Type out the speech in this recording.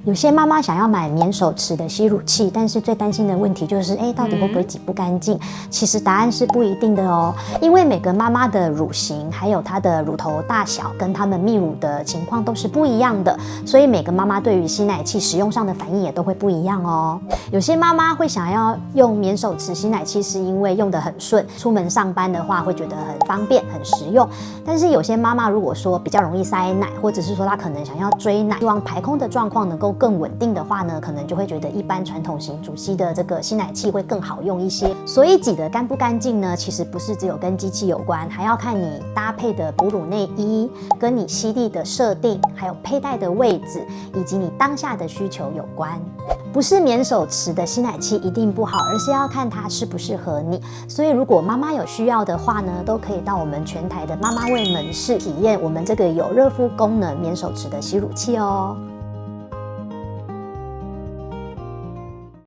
有些妈妈想要买免手持的吸乳器，但是最担心的问题就是，到底会不会挤不干净？其实答案是不一定的哦，因为每个妈妈的乳型，还有她的乳头大小，跟她们泌乳的情况都是不一样的，所以每个妈妈对于吸奶器使用上的反应也都会不一样哦。有些妈妈会想要用免手持吸奶器，是因为用得很顺，出门上班的话会觉得很方便、很实用。但是有些妈妈如果说比较容易塞奶，或者是说她可能想要追奶，希望排空的状况能够更稳定的话呢，可能就会觉得一般传统型主吸的这个吸奶器会更好用一些。所以挤得干不干净呢，其实不是只有跟机器有关，还要看你搭配的哺乳内衣、跟你吸力的设定，还有佩戴的位置，以及你当下的需求有关。不是免手持的吸奶器一定不好，而是要看它适不适合你。所以如果妈妈有需要的话呢，都可以到我们全台的妈妈味门市体验我们这个有热敷功能免手持的吸乳器哦。